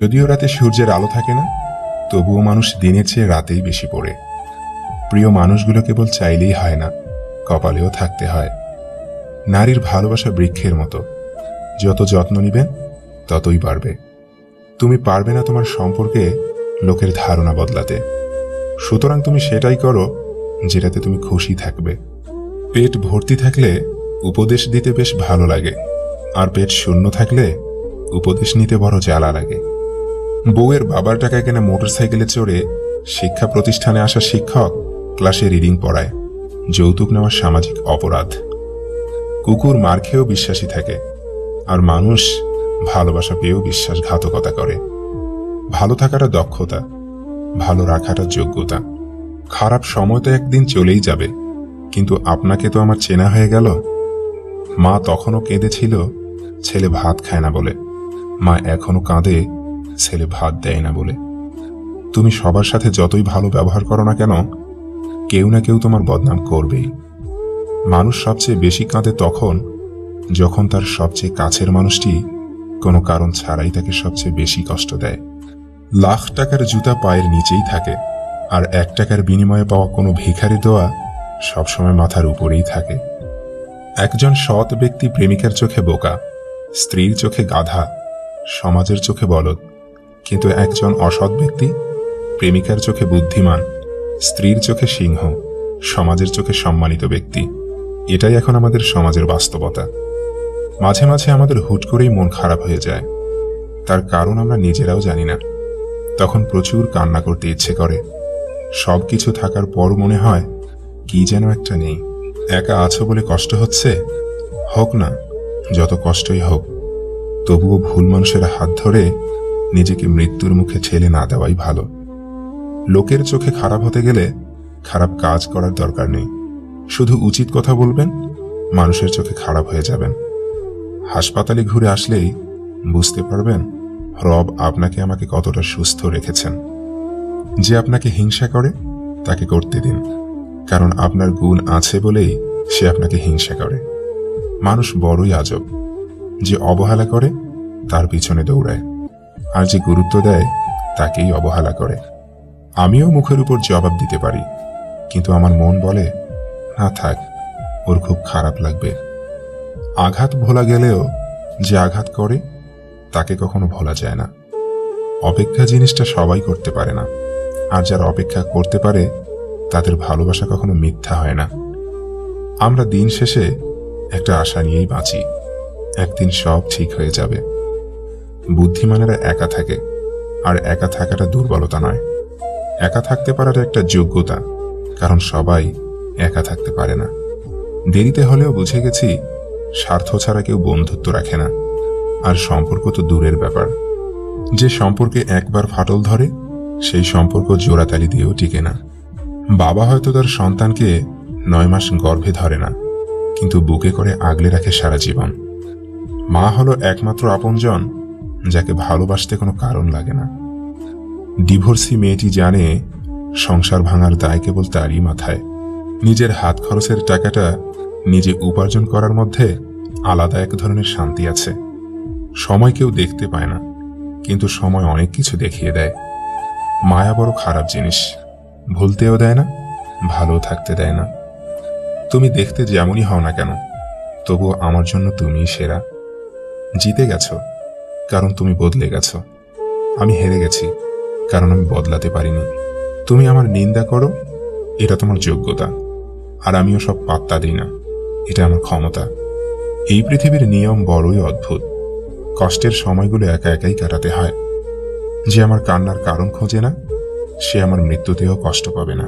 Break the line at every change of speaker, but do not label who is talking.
যদিও রাতে সূর্যের আলো থাকে না, তবুও মানুষ দিনের চেয়ে রাতেই বেশি পড়ে। প্রিয় মানুষগুলো কেবল চাইলেই হয় না, কপালেও থাকতে হয়। নারীর ভালোবাসা বৃক্ষের মতো, যত যত্ন নিবেন ততই বাড়বে। তুমি পারবে না তোমার সম্পর্কে লোকের ধারণা বদলাতে, সুতরাং তুমি সেটাই করো যেটাতে তুমি খুশি থাকবে। পেট ভর্তি থাকলে উপদেশ দিতে বেশ ভালো লাগে, আর পেট শূন্য থাকলে উপদেশ নিতে বড় জ্বালা লাগে। বউয়ের বাবার টাকায় কেনা মোটরসাইকেলে চড়ে শিক্ষা প্রতিষ্ঠানে আসা শিক্ষক ক্লাসে রিডিং পড়ায়, যৌতুক নেওয়া সামাজিক অপরাধ। কুকুর মার খেয়েও বিশ্বাসী থাকে, আর মানুষ ভালোবাসা পেয়েও বিশ্বাসঘাতকতা করে। ভালো থাকাটা দক্ষতা, ভালো রাখাটা যোগ্যতা। খারাপ সময় তো একদিন চলেই যাবে, কিন্তু আপনাকে তো আমার চেনা হয়ে গেল। মা তখনও কেঁদেছিল ছেলে ভাত খায় না বলে, মা এখনো কাঁদে ছেলে ভাত দেয় না বলে। তুমি সবার সাথে যতই ভালো ব্যবহার করো না কেন, কেউ না কেউ তোমার বদনাম করবেই। মানুষ সবচেয়ে বেশি কাঁদে তখন যখন তার সবচেয়ে কাছের মানুষটি কোনো কারণ ছাড়াই তাকে সবচেয়ে বেশি কষ্ট দেয়। লাখ টাকার জুতা পায়ের নিচেই থাকে, আর 1 টাকার বিনিময়ে পাওয়া কোনো ভিখারি দোয়া সবসময় মাথার উপরেই থাকে। একজন সৎ ব্যক্তি প্রেমিকার চোখে বোকা, স্ত্রীর চোখে গাধা, সমাজের চোখে বলদ। কিন্তু একজন অসৎ ব্যক্তি প্রেমিকার চোখে বুদ্ধিমান, স্ত্রীর চোখে সিংহ, সমাজের চোখে সম্মানিত ব্যক্তি। এটাই এখন আমাদের সমাজের বাস্তবতা। মাঝে মাঝে আমাদের হুট করেই মন খারাপ হয়ে যায়, তার কারণ আমরা নিজেরাও জানি না। তখন প্রচুর কান্না করতে ইচ্ছে করে। সবকিছু থাকার পর মনে হয় কি যেন একটা নেই। একা আছো বলে কষ্ট হচ্ছে, হোক না, যত কষ্টই হোক, তবুও ভুল মানুষের হাত ধরে নিজেকে মৃত্যুর মুখে ঠেলে না দেওয়াই ভালো। লোকের চোখে খারাপ হতে গেলে খারাপ কাজ করার দরকার নেই, শুধু উচিত কথা বলবেন, মানুষের চোখে খারাপ হয়ে যাবেন। হাসপাতালে ঘুরে আসলেই বুঝতে পারবেন রব আপনাকে আমাকে কতটা সুস্থ রেখেছেন। যে আপনাকে হিংসা করে তাকে করতে দিন, কারণ আপনার গুণ আছে বলেই সে আপনাকে হিংসা করে। মানুষ বড়ই আজব, যে অবহেলা করে তার পিছনে দৌড়ায়, আর যে গুরুত্ব দেয় তাকেই অবহেলা করে। আমিও মুখের উপর জবাব দিতে পারি, কিন্তু আমার মন বলে না থাক, ওর খুব খারাপ লাগবে। আঘাত ভোলা গেলেও যে আঘাত করে তাকে কখনো ভোলা যায় না। অপেক্ষা জিনিসটা সবাই করতে পারে না, আর যারা অপেক্ষা করতে পারে তাদের ভালোবাসা কখনো মিথ্যা হয় না। আমরা দিন শেষে একটা আশা নিয়েই বাঁচি, একদিন সব ঠিক হয়ে যাবে। বুদ্ধিমানেরা একা থাকে, আর একা থাকাটা দুর্বলতা নয়, একা থাকতে পারার একটা যোগ্যতা, কারণ সবাই একা থাকতে পারে না। দেরিতে হলেও বুঝে গেছি স্বার্থ ছাড়া কেউ বন্ধুত্ব রাখে না, আর সম্পর্ক তো দূরের ব্যাপার। যে সম্পর্কে একবার ফাটল ধরে সেই সম্পর্ক জোড়াতালি দিয়েও টিকে না। বাবা হয়তো তার সন্তানকে 9 মাস গর্ভে ধরে না, কিন্তু বুকে করে আগলে রাখে সারা জীবন। মা হলো একমাত্র আপনজন যাকে ভালোবাসতে কোনো কারণ লাগে না। ডিভোর্সি মেয়েটি জানে সংসার ভাঙার দায় কেবল তারই মাথায়। নিজের হাত খরচের টাকাটা নিজে উপার্জন করার মধ্যে আলাদা এক ধরনের শান্তি আছে। সময় কেউ দেখতে পায় না, কিন্তু সময় অনেক কিছু দেখিয়ে দেয়। মায়া বড় খারাপ জিনিস, ভুলতেও দেয় না, ভালো থাকতে দেয় না। তুমি দেখতে যেমনই হও না কেন, তবুও আমার জন্য তুমিই সেরা। জিতে গেছো কারণ তুমি বদলে গেছো, আমি হেরে গেছি কারণ আমি বদলাতে পারিনি। তুমি আমার নিন্দা করো, এটা তোমার যোগ্যতা, আর আমিও সব পাত্তা দিই না, এটা আমার ক্ষমতা। এই পৃথিবীর নিয়ম বড়ই অদ্ভুত। কষ্টের সময়গুলো একা একাই কাটাতে হয়। যে আমার কান্নার কারণ খোঁজে না, সে আমার মৃত্যুতেও কষ্ট পাবে না।